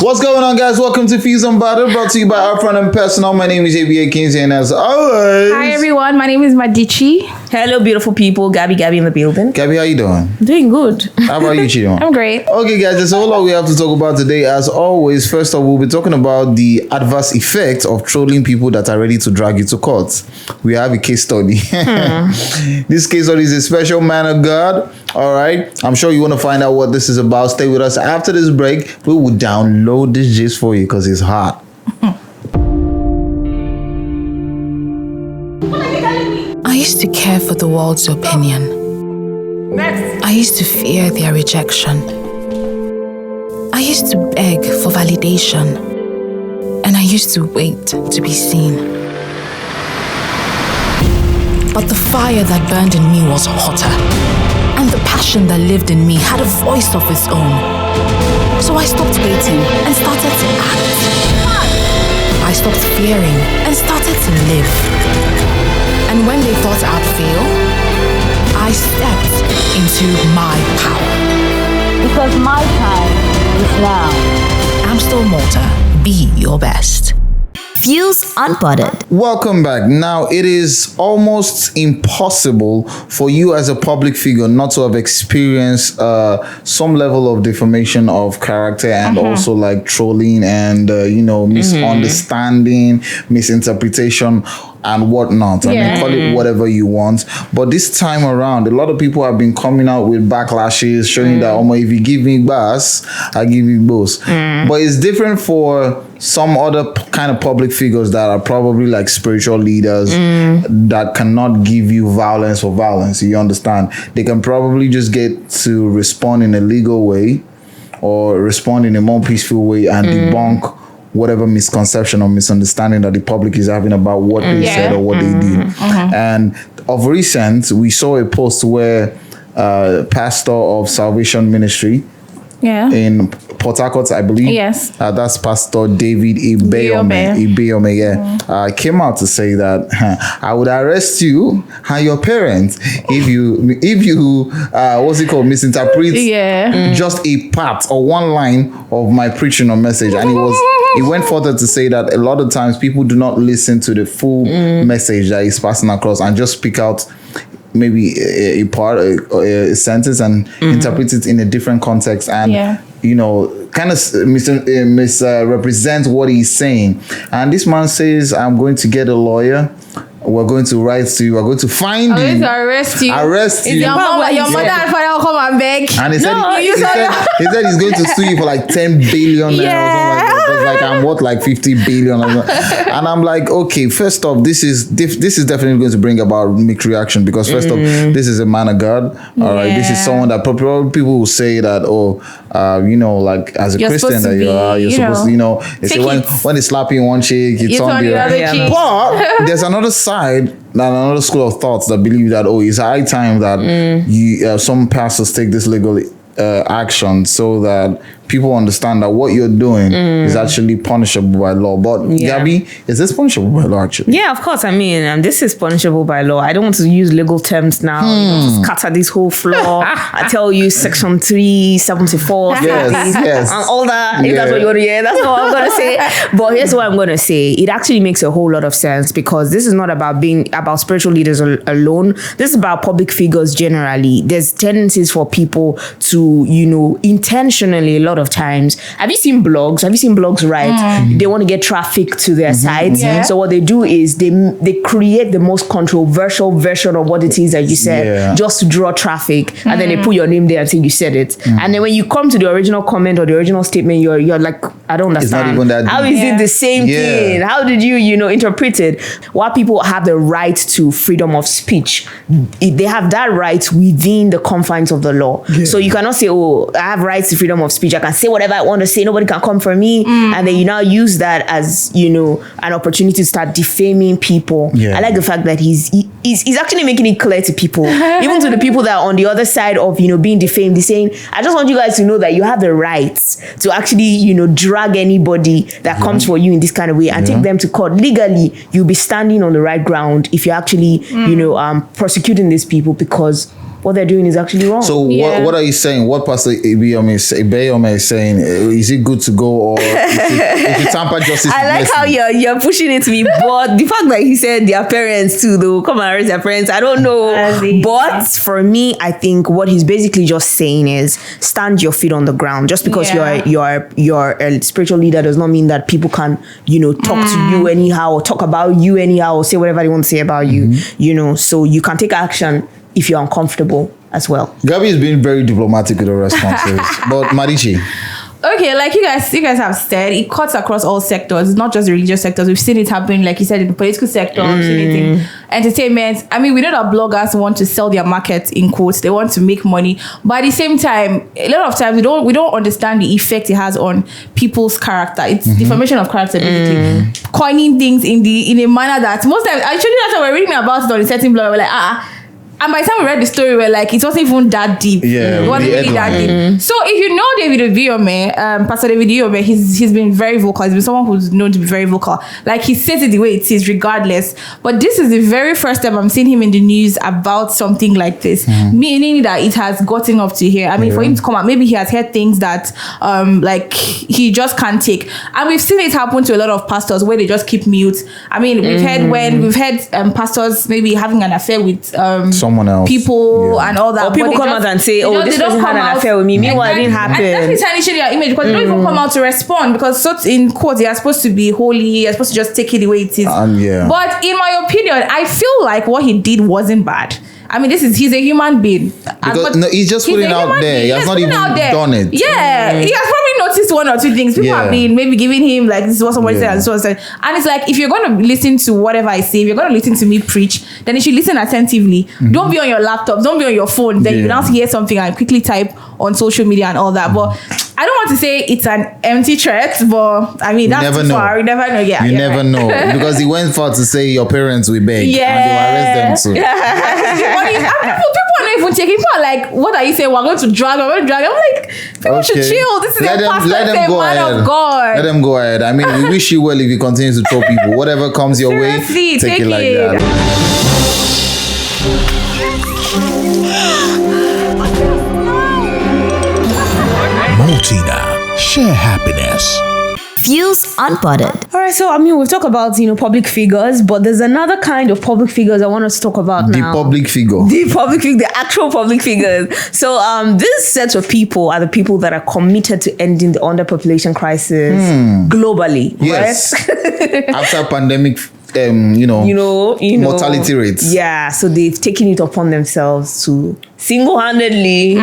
What's going on, guys? Welcome to Fuze Unbothered, brought to you by our friend and personal. My name is ABA Kinsey, and as always... Hi, everyone. My name is Madichi. Hello, beautiful people. Gabby in the building. Gabby, how you doing? Doing good. How about you, Chido? I'm great. Okay, guys, there's a whole lot we have to talk about today. As always, first off, we'll be talking about the adverse effect of trolling people that are ready to drag you to court. We have a case study. This case study is a special man of God. All right. I'm sure you want to find out what this is about. Stay with us. After this break, we will download this gist for you because it's hot. I used to care for the world's opinion. I used to fear their rejection. I used to beg for validation. And I used to wait to be seen. But the fire that burned in me was hotter. And the passion that lived in me had a voice of its own. So I stopped waiting and started to act. I stopped fearing and started to live. And when they thought I'd fail, I stepped into my power. Because my time is now. Amstel Malta, be your best. Fuze Unbothered. Welcome back. Now, it is almost impossible for you as a public figure not to have experienced some level of defamation of character and also like trolling and, misunderstanding, misinterpretation and whatnot. I mean, call it whatever you want. But this time around, a lot of people have been coming out with backlashes showing that, if you give me bass, I give you both. But it's different for some other kind of public figures that are probably like spiritual leaders that cannot give you violence for violence. You understand? They can probably just get to respond in a legal way or respond in a more peaceful way and debunk whatever misconception or misunderstanding that the public is having about what they said or what they did. And of recent, we saw a post where pastor of Salvation Ministry in Port Harcourt, I believe. Yes. That's Pastor David Ibeyome, came out to say that I would arrest you and your parents if you misinterpret just a part or one line of my preaching or message. And he went further to say that a lot of times people do not listen to the full message that he's passing across and just pick out maybe a part, a sentence and interpret it in a different context and, kind of misrepresent what he's saying. And this man says, I'm going to get a lawyer. We're going to write to you. We're going to find you. I'm going to arrest you. Arrest you. Your mother and father will come and beg. And he said he's going to sue you for like 10 billion or something like that. It's like I'm worth like 50 billion. And I'm like, okay, first off, this is definitely going to bring about mixed reaction because first off, this is a man of God. All right, this is someone that probably people will say that, like as a you're Christian that you're supposed to, they say when they slap you in one cheek, it's on the other cheek. But there's another side, another school of thoughts that believe that it's high time that some pastors take this legal action so that people understand that what you're doing is actually punishable by law. But Gabby, is this punishable by law actually? Yeah, of course. I mean, this is punishable by law. I don't want to use legal terms now. To scatter this whole floor. I tell you, Section 374, yes, and all that. If that's what you want to hear, that's what I'm going to say. But here's what I'm going to say. It actually makes a whole lot of sense because this is not about spiritual leaders alone. This is about public figures generally. There's tendencies for people to, intentionally, a lot of times. Have you seen blogs? Right? They want to get traffic to their sites. So what they do is they create the most controversial version of what it is that you said just to draw traffic. And then they put your name there and say you said it. And then when you come to the original comment or the original statement, you're like, I don't understand. It's not even that How is it the same thing? How did you, interpret it? While people have the right to freedom of speech, they have that right within the confines of the law. So you cannot say, I have rights to freedom of speech. I can say whatever I want to say. Nobody can come for me. And then you now use that as, an opportunity to start defaming people. I like the fact that he's actually making it clear to people, even to the people that are on the other side of, being defamed. He's saying, I just want you guys to know that you have the right to actually, drag anybody that comes for you in this kind of way and take them to court. Legally, you'll be standing on the right ground if you're actually, prosecuting these people because what they're doing is actually wrong. So what are you saying? What Pastor Ibeyome is saying? Is it good to go, or if you tamper justice? I like how you're pushing it to me, but the fact that he said their parents too, though, come and arrest their parents, I don't know. But for me, I think what he's basically just saying is stand your feet on the ground. Just because you're a spiritual leader does not mean that people can, talk to you anyhow, or talk about you anyhow, or say whatever they want to say about you. So you can take action if you're uncomfortable as well. Gabi is being very diplomatic with the responses. But Marichi. Okay, like you guys have said, it cuts across all sectors, not just the religious sectors. We've seen it happen, like you said, in the political sector, we've seen it in entertainment. I mean, we know that bloggers want to sell their market, in quotes. They want to make money. But at the same time, a lot of times we don't understand the effect it has on people's character. It's deformation of character, basically. Coining things in a manner that most times, actually that's why we're reading about it on a certain blog, we're like, and by the time we read the story, we're like, it wasn't even that deep. Yeah, it wasn't really that deep. So if you know David Ibeyome, Pastor David Ibeyome, he's been very vocal. He's been someone who's known to be very vocal. Like, he says it the way it is, regardless. But this is the very first time I'm seeing him in the news about something like this, meaning that it has gotten up to here. I mean, for him to come out, maybe he has heard things that like he just can't take. And we've seen it happen to a lot of pastors where they just keep mute. I mean, we've heard pastors maybe having an affair with someone else, people and all that. Or people come out and say, this person had an affair with me. Meanwhile, it didn't happen. And that is tarnishing their image, because they don't even come out to respond, because such in court, they are supposed to be holy, you're supposed to just take it the way it is. But in my opinion, I feel like what he did wasn't bad. I mean, he's a human being. Because he's just putting out there. He has not even done it. Yeah. He has probably noticed one or two things. People have been maybe giving him, like, this is what somebody said and this is what said. And it's like, if you're going to listen to whatever I say, if you're going to listen to me preach, then you should listen attentively. Don't be on your laptop. Don't be on your phone. Then you now hear something and quickly type on social media and all that. But I don't want to say it's an empty threat, but I mean, that's too far. You never know. Yeah, you never know. Because he went far to say your parents will beg and they will arrest them too. People are not even taking. People are like, what are you saying? We're going to drag. I'm like, people should chill. This is a pastor, man of God. Let them go ahead. I mean, we wish you well if you continue to throw people. Whatever comes your way, take it like that. Multina, share happiness. Fuze Unbothered. All right, so I mean, we've talked about public figures, but there's another kind of public figures I want us to talk about now. The public figure, the actual public figures. So this set of people are the people that are committed to ending the underpopulation crisis globally. Yes, right? After pandemic. Mortality rates. Yeah, so they've taken it upon themselves to single-handedly,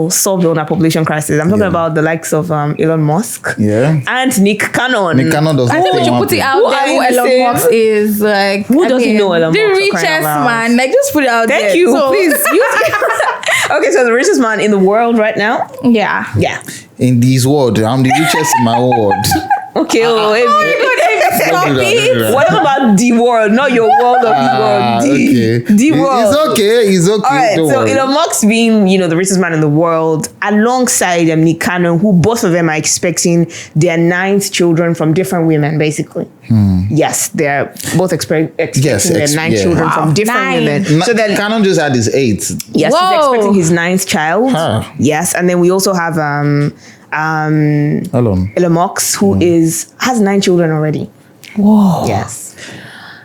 solve the underpopulation crisis. I'm talking about the likes of Elon Musk, and Nick Cannon. Nick Cannon does. I think we should put it out there. Who Elon Musk is, like, who doesn't know Elon Musk? The richest man. Like, just put it out there. Thank you. So, please. Okay, so the richest man in the world right now. Yeah. In this world, I'm the richest in my own world. Okay, What about the world? Not your world of the world. The world. It's okay. All right, so Elon Musk being, the richest man in the world, alongside Nick Cannon, who both of them are expecting their 9th children from different women, basically. Yes, they're both expecting their 9 children from different women. So then Cannon just had his 8th. Yes, he's expecting his 9th child. Yes, and then we also have Elon Musk, who has 9 children already. Whoa. Yes.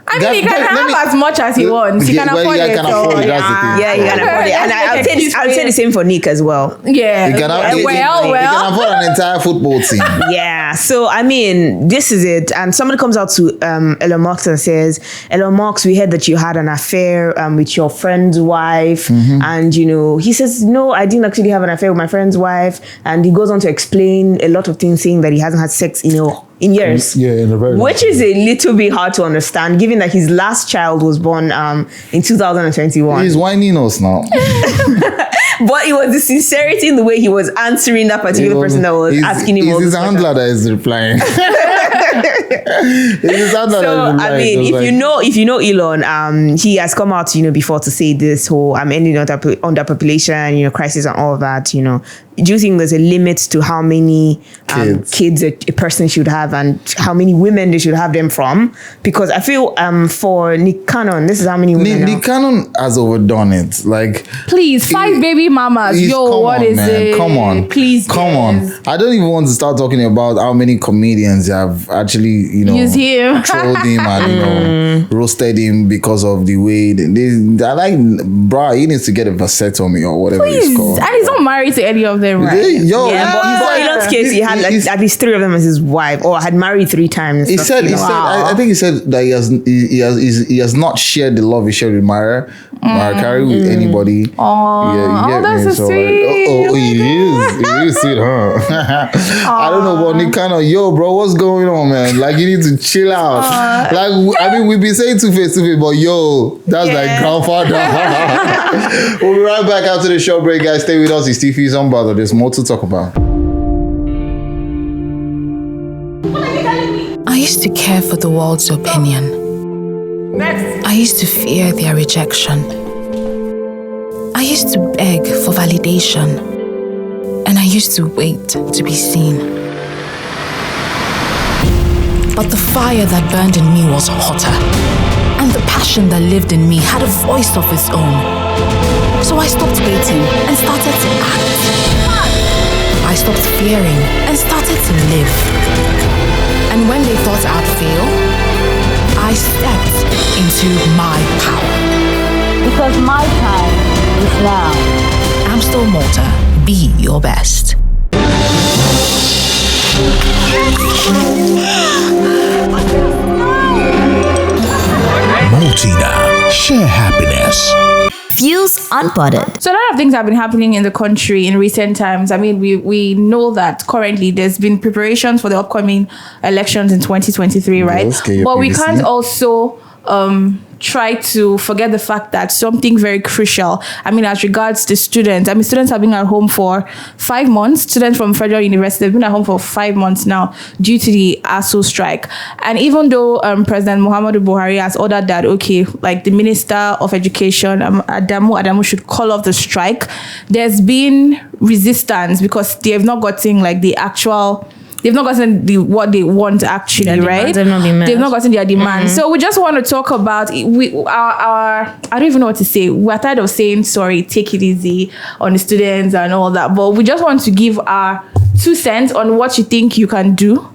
I mean, he can have as much as he wants. He can afford it. Yeah, he can afford it. And I'll say the same for Nick as well. Yeah. He can afford an entire football team. Yeah. So, I mean, this is it. And somebody comes out to Elon Musk and says, Elon Musk, we heard that you had an affair with your friend's wife. And, he says, no, I didn't actually have an affair with my friend's wife. And he goes on to explain a lot of things, saying that he hasn't had sex in years. Which is a little bit hard to understand, given that his last child was born in 2021. He's whining us now. But it was the sincerity in the way he was answering that particular person that was asking him all this. It's his handler that is replying. I mean, if you know Elon, he has come out, before to say this whole ending underpopulation, crisis and all of that, do you think there's a limit to how many kids a person should have and how many women they should have them from? Because I feel for Nick Cannon, this is how many women. Nick Cannon has overdone it. Like, please, 5 baby mamas. Yo, what is it? Come on, please, come on. I don't even want to start talking about how many comedians have actually, use him, trolled him, and roasted him because of the way I like, bruh, he needs to get a vasectomy or whatever it's called. And he's not married to any of them, right? But in Elon's case, he had at least 3 of them as his wife, or had married 3 times. He said, I think he said that he has not shared the love he shared with Mariah Carey with anybody. Oh, that's so sweet. He is sweet, huh? I don't know about Nick Cannon. Yo, bro, what's going on, man? Like, you need to chill out. Like, I mean, we've been saying two-face, but yo, that's like grandfather. We'll be right back after the short break, guys. Stay with us. It's Fuze Unbothered. There's more to talk about. I used to care for the world's opinion. I used to fear their rejection. I used to beg for validation. And I used to wait to be seen. But the fire that burned in me was hotter. And the passion that lived in me had a voice of its own. So I stopped waiting and started to act. I stopped fearing and started to live. And when they thought I'd fail, I stepped into my power. Because my time is now. Amstel Malta, be your best. Maltina, share happiness. Fuze Unbothered. So a lot of things have been happening in the country in recent times. I mean, we know that currently there's been preparations for the upcoming elections in 2023, right? But we can't also try to forget the fact that something very crucial, I mean, as regards to students, I mean, students have been at home for 5 months. Students from Federal University have been at home for 5 months now due to the ASU strike. And even though President Muhammadu Buhari has ordered that, okay, like the Minister of Education, Adamu should call off the strike, there's been resistance because they have not gotten like the actual... They've not gotten what they want actually, right? They've not gotten their demand. So we just want to talk about our I don't even know what to say. We're tired of saying sorry, take it easy on the students and all that. But we just want to give our 2 cents on what you think you can do.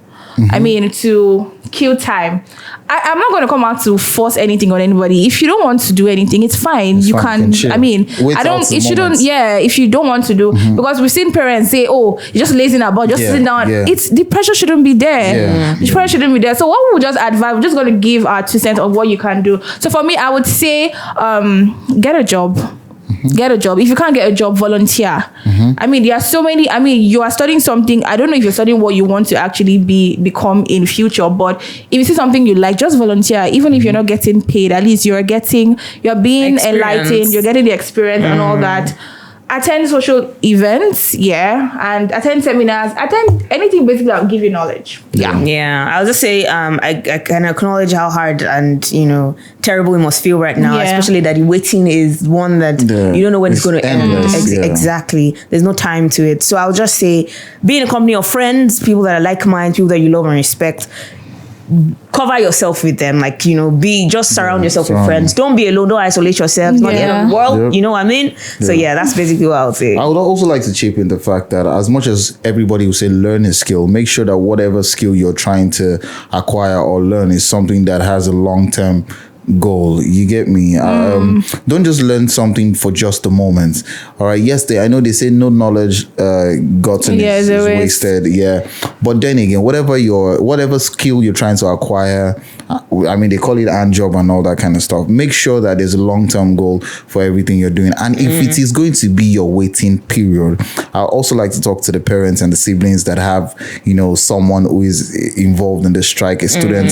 I mean, to kill time. I'm not going to come out to force anything on anybody. If you don't want to do anything, it's fine. You can. I mean, it shouldn't. Yeah, if you don't want to do, because we've seen parents say, "Oh, you're just lazing about, just sitting down." It's the pressure shouldn't be there. The pressure shouldn't be there. So what we would just advise, we're just going to give our 2 cents of what you can do. So for me, I would say, get a job. Get a job. If you can't get a job, volunteer. I mean, there are so many. I mean, you are studying something. I don't know if you're studying what you want to actually become in future, but if you see something you like, just volunteer. Even if you're not getting paid, at least you're being enlightened, you're getting the experience and all that. Attend social events, and attend seminars, attend anything basically that will give you knowledge. Yeah. I'll just say, I can acknowledge how hard and terrible it must feel right now, especially that the waiting is one that you don't know when it's going to end. Exactly. There's no time to it. So I'll just say, be in a company of friends, people that are like-minded, people that you love and respect. Cover yourself with them, just surround yourself with friends. Don't be alone, don't isolate yourself. It's not the end of the world, you know what I mean? So that's basically what I would say. I would also like to chip in the fact that as much as everybody will say learn a skill, make sure that whatever skill you're trying to acquire or learn is something that has a long-term goal. You get me? Don't just learn something for just a moment. All right. Yes, I know they say no knowledge gotten is wasted. But then again, whatever skill you're trying to acquire, I mean, they call it hand job and all that kind of stuff. Make sure that there's a long-term goal for everything you're doing. And if it is going to be your waiting period, I also like to talk to the parents and the siblings that have, someone who is involved in the strike, a student.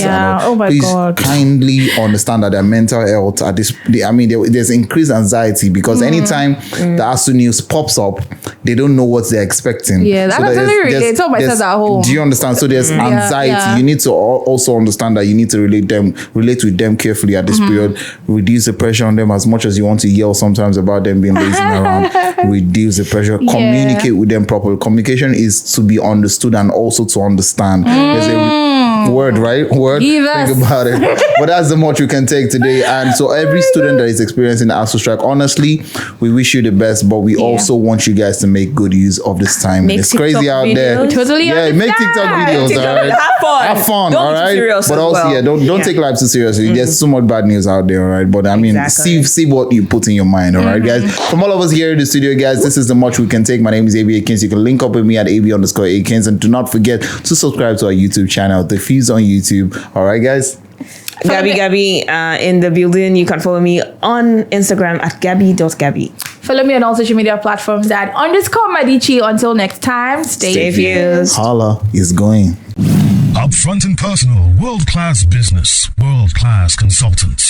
Please kindly understand understand that their mental health at this, there's increased anxiety because anytime the ASU news pops up, they don't know what they're expecting. Yeah, that's totally relate. Tell myself at home. Do you understand? So there's anxiety. Yeah. You need to also understand that you need to relate with them carefully at this period. Reduce the pressure on them as much as you want to yell sometimes about them being lazy around. Reduce the pressure. Communicate with them properly. Communication is to be understood and also to understand. There's a word, right? Word. Yes. Think about it. But that's the much we can take today. And so every student that is experiencing ASU strike, honestly, we wish you the best, but we also want you guys to make good use of this time. Make it's TikTok crazy out there. videos. Totally Make TikTok videos, all right? Have fun, Don't all be right? serious But as also, well. don't take life too seriously. There's so much bad news out there, all right? But I mean, see what you put in your mind, all right, guys? From all of us here in the studio, guys, this is the much we can take. My name is AB Akins. You can link up with me at AB_Akins, and do not forget to subscribe to our YouTube channel, The Fuze on YouTube. All right, guys. Gabby in the building. You can follow me on Instagram at Gabby.Gabby. Follow me on all social media platforms at _Medici. Until next time, stay fused. Holla is going. Upfront and personal, world-class business, world-class consultants.